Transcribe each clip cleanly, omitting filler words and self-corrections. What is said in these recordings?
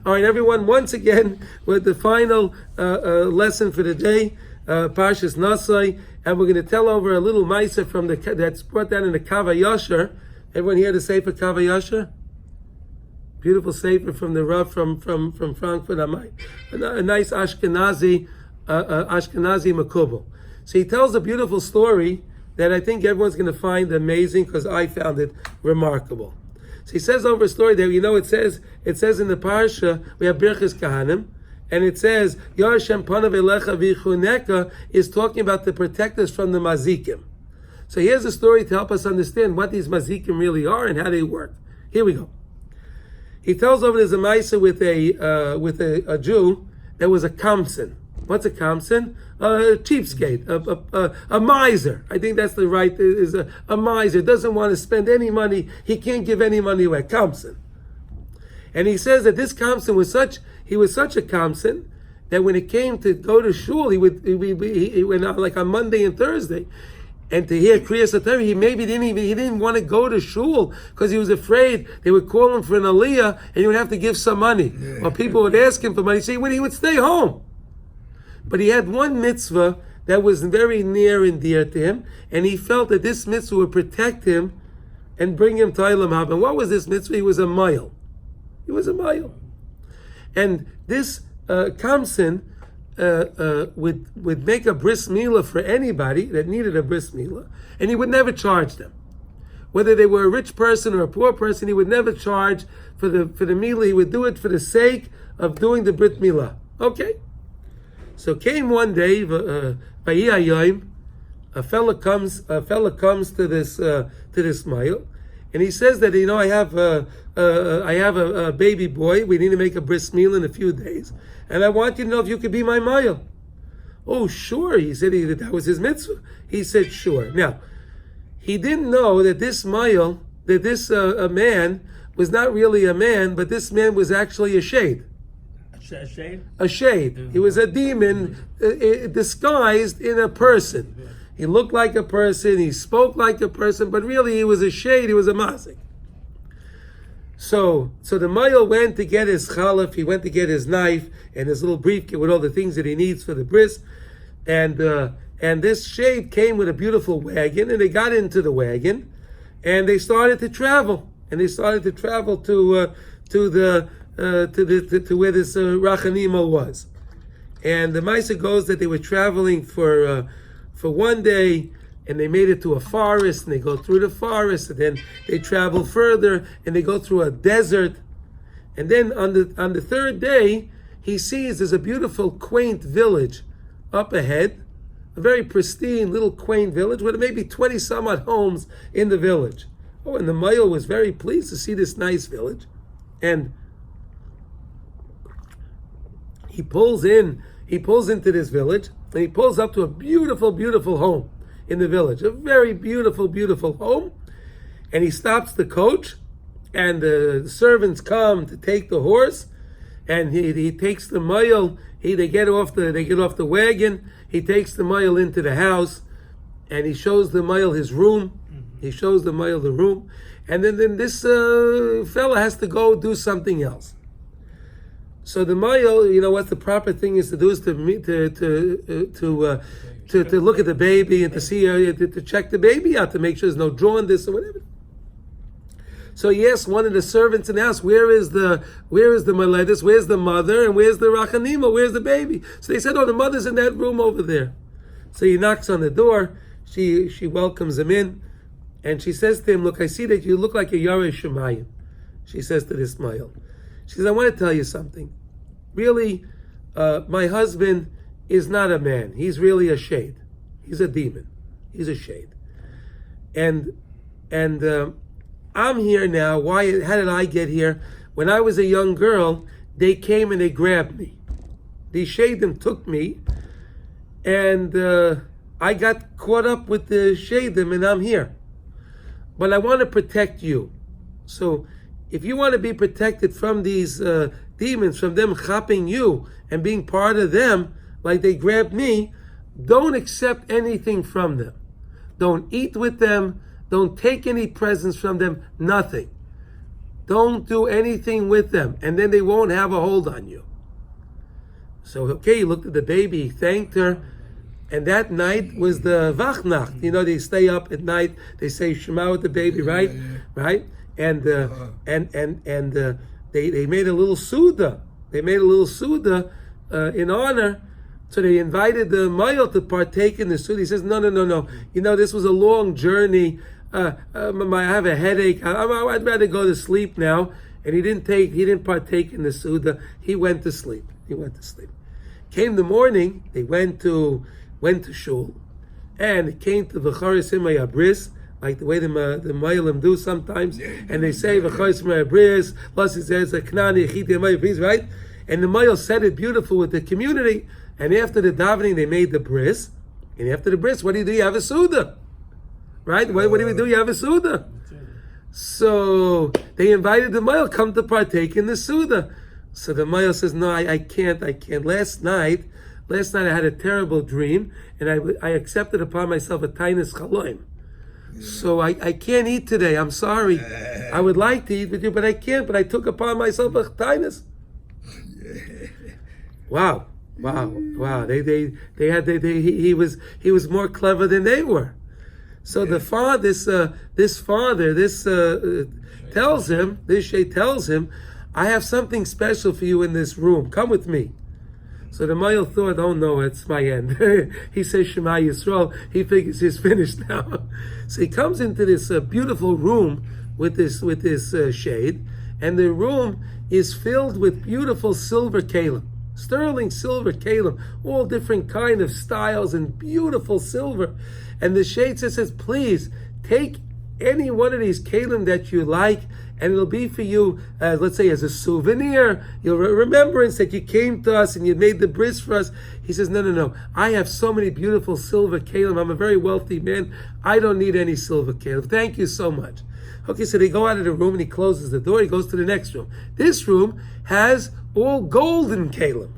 All right, everyone, once again, with the final lesson for the day, Parshas Nasai, and we're going to tell over a little Maisa from that's brought down in the Kav Ha'yasur. Everyone here the Sefer Kav Ha'yasur? Beautiful Sefer from the Rav from Frankfurt, a nice Ashkenazi Makubal. So he tells a beautiful story that I think everyone's going to find amazing because I found it remarkable. So he says over a story there, it says in the parsha, we have Birchas Kohanim, and it says, Yar Hashem panav elecha v'yichuneka is talking about the protectors from the mazikim. So here's a story to help us understand what these mazikim really are and how they work. Here we go. He tells over there's a Maisa with a Jew that was a kamsen. What's a kamsen? A cheapskate, a miser. I think that's the right, is a miser. Doesn't want to spend any money. He can't give any money away. Kamsen. And he says that this kamsen was such a kamsen that when it came to go to shul, he went out like on Monday and Thursday, and to hear Kriyas HaTorah, he didn't want to go to shul because he was afraid they would call him for an aliyah and he would have to give some money. Or people would ask him for money. So he would stay home. But he had one mitzvah that was very near and dear to him, and he felt that this mitzvah would protect him and bring him to Olam Haba. And what was this mitzvah? He was a mile. He was a mile. And this kamsen would make a bris milah for anybody that needed a bris milah, and he would never charge them. Whether they were a rich person or a poor person, he would never charge for the milah. He would do it for the sake of doing the brit milah. Okay? So came one day, a fella comes to this mile, and he says that I have a baby boy. We need to make a bris milah in a few days, and I want you to know if you could be my mile. Oh, sure. He said that was his mitzvah. He said sure. Now, he didn't know that this mile, that this a man was not really a man, but this man was actually a shade. A shade? A shade. He was a demon disguised in a person. He looked like a person, he spoke like a person, but really he was a shade, he was a mazik. So the Mayel went to get his chalaf, he went to get his knife and his little briefcase with all the things that he needs for the bris. And this shade came with a beautiful wagon, and they got into the wagon and they started to travel. And they started to travel to where this Rachanima was. And the Maisa goes that they were traveling for 1 day, and they made it to a forest, and they go through the forest, and then they travel further, and they go through a desert. And then on the third day, he sees there's a beautiful, quaint village up ahead, a very pristine, little quaint village, with maybe 20 some odd homes in the village. Oh, and the Mayo was very pleased to see this nice village. And he pulls into this village, and he pulls up to a beautiful, beautiful home in the village. A very beautiful, beautiful home. And he stops the coach, and the servants come to take the horse, and he takes the mile. They get off the wagon. He takes the mile into the house, and he shows the mile his room. He shows the mile the room, and then this fella has to go do something else. So the Mayel, what the proper thing is to do is to look at the baby and to see to check the baby out to make sure there's no jaundice or whatever. So he asked one of the servants in the house, where is the Maledis, where's the mother, and where's the Rachanima, where's the baby? So they said, oh, the mother's in that room over there. So he knocks on the door. She welcomes him in, and she says to him, look, I see that you look like a Yarei Shemayim. She says to this Mayel. She says, I want to tell you something. Really, my husband is not a man. He's really a shade. He's a demon. He's a shade. And I'm here now. Why? How did I get here? When I was a young girl, they came and they grabbed me. The shadim took me, and I got caught up with the shadim, and I'm here. But I want to protect you. So if you want to be protected from these demons, from them chapping you and being part of them, like they grabbed me, don't accept anything from them. Don't eat with them. Don't take any presents from them. Nothing. Don't do anything with them, and then they won't have a hold on you. So, okay, he looked at the baby, he thanked her, and that night was the Wachnacht. You know, they stay up at night, they say Shema with the baby, right? Right? And they made a little Suda. They made a little Suda in honor. So they invited the Mayel to partake in the Suda. He says, no. You know, this was a long journey. I have a headache. I'd rather go to sleep now. And he didn't partake in the Suda. He went to sleep. Came the morning, they went to shul, and it came to V'charis Himay Abris, like the way the Mayalim do sometimes, and they say V'charis Himay Abris, plus it says Knani Yechiti Himay Abris, right? And the Mayal said it beautiful with the community, and after the davening they made the bris, and after the bris, what do? You have a Suda, right? What do we do? You have a Suda. So they invited the Mayal, come to partake in the Suda. So the Mayal says, no, I can't. Last night I had a terrible dream, and I accepted upon myself a tainis chaloim. So I can't eat today. I'm sorry. I would like to eat with you, but I can't. But I took upon myself a tainis. Wow. He was more clever than they were. So the father, this Shay tells him, I have something special for you in this room. Come with me. So the Mayel thought, oh no, it's my end. He says Shema Yisrael. He figures he's finished now. So he comes into this beautiful room with this shade, and the room is filled with beautiful silver kalim, sterling silver kalim, all different kind of styles and beautiful silver. And the shade says, please take any one of these kalim that you like, and it'll be for you, let's say, as a souvenir. You'll remembrance that you came to us and you made the bris for us. He says, no. I have so many beautiful silver kalim. I'm a very wealthy man. I don't need any silver kalim. Thank you so much. Okay, so they go out of the room and he closes the door. He goes to the next room. This room has all golden kalim.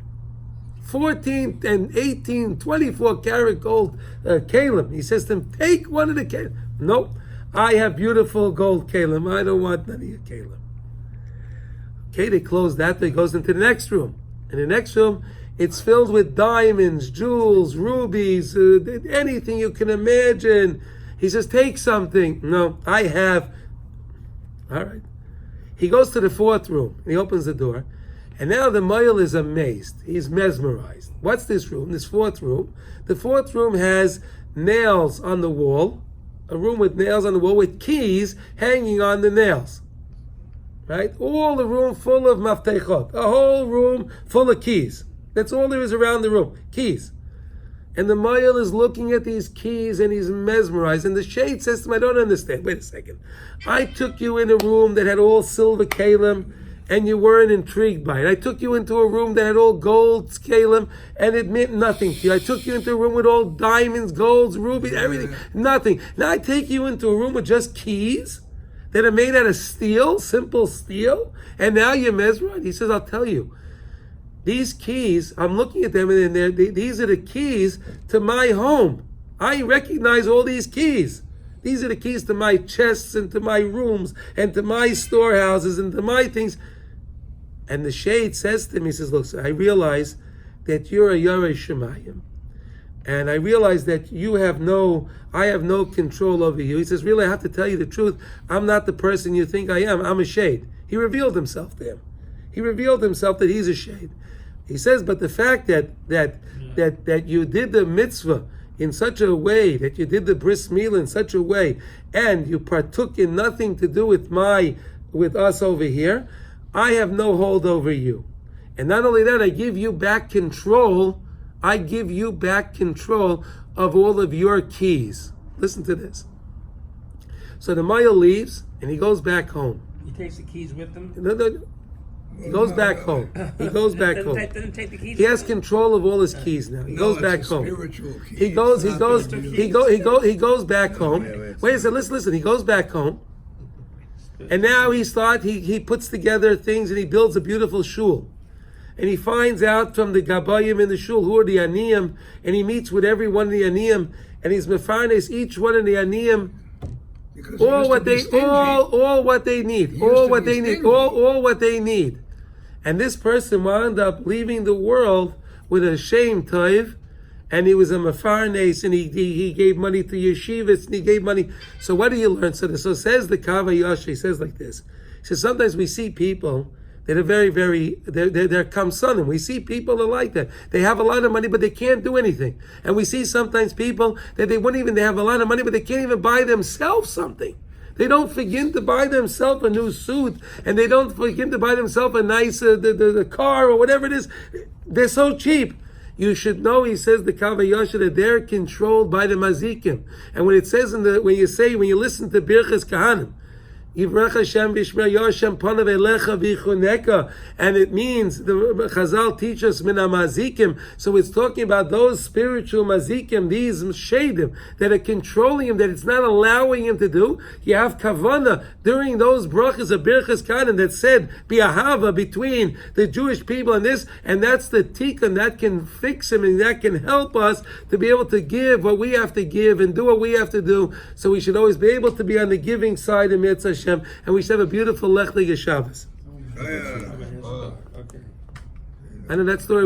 14 and 18, 24 karat gold kalim. He says to them, take one of the kalim. Nope. I have beautiful gold kalim. I don't want none of your kalim. Okay, they close that. They goes into the next room. In the next room, it's filled with diamonds, jewels, rubies, anything you can imagine. He says, take something. No, I have. All right. He goes to the fourth room. And he opens the door. And now the Mayel is amazed. He's mesmerized. What's this room? This fourth room. The fourth room has nails on the wall. A room with nails on the wall with keys hanging on the nails. Right? All the room full of maftechot. A whole room full of keys. That's all there is around the room. Keys. And the Mayel is looking at these keys and he's mesmerized. And the shade says to him, I don't understand. Wait a second. I took you in a room that had all silver kalim and you weren't intrigued by it. I took you into a room that had all gold kalim and it meant nothing to you. I took you into a room with all diamonds, golds, rubies, everything, nothing. Now I take you into a room with just keys that are made out of steel, simple steel, and now you're mesmerized. He says, I'll tell you, these keys, I'm looking at them and these are the keys to my home. I recognize all these keys. These are the keys to my chests and to my rooms and to my storehouses and to my things. And the shade says to him, he says, look, I realize that you're a Yarei Shemayim. And I realize that I have no control over you. He says, really, I have to tell you the truth. I'm not the person you think I am. I'm a shade. He revealed himself to him. He revealed himself that he's a shade. He says, but the fact that you did the mitzvah in such a way, that you did the bris milah in such a way, and you partook in nothing to do with us over here, I have no hold over you. And not only that, I give you back control of all of your keys. Listen to this. So the Mayel leaves and he goes back home. He takes the keys with him? No. He goes back home. Doesn't take the keys. He has control of all his keys now. He goes back home. He goes back home. Wait a second, listen. He goes back home. And now he puts together things and he builds a beautiful shul. And he finds out from the Gabayim in the shul who are the Aniyim, and he meets with every one of the Aniyim, and he's mefarnes each one of the Aniyim Because all he what they used to be stingy. all what they need, He all used to what be they need, stingy. all what they need. And this person wound up leaving the world with a shame toiv, and he was a mefarnes, and he gave money to yeshivas, and he gave money. So what do you learn? So says the Kav Ha'yasur, he says like this. He says sometimes we see people that are very, very, they're kamsanim. We see people are like that. They have a lot of money, but they can't do anything. And we see sometimes people that they have a lot of money, but they can't even buy themselves something. They don't begin to buy themselves a new suit, and they don't begin to buy themselves a nice the car or whatever it is. They're so cheap. You should know, he says, the Kav Ha'yasur, that they're controlled by the mazikim. And when it says when you listen to Birchas Kohanim, Yivrach Hashem v'yishmer Yoshem panav elecha v'yichuneka, and it means the Chazal teach us min hamazikim. So it's talking about those spiritual mazikim, these shadim that are controlling him, that it's not allowing him to do. You have kavana during those brachas of Birchas Kohanim that said bi'ahava between the Jewish people and this, and that's the tikkun that can fix him and that can help us to be able to give what we have to give and do what we have to do. So we should always be able to be on the giving side of Mitzvah Hashem. And we should have a beautiful Lech Le'Geshavas. Oh, yeah. Okay. I know that story.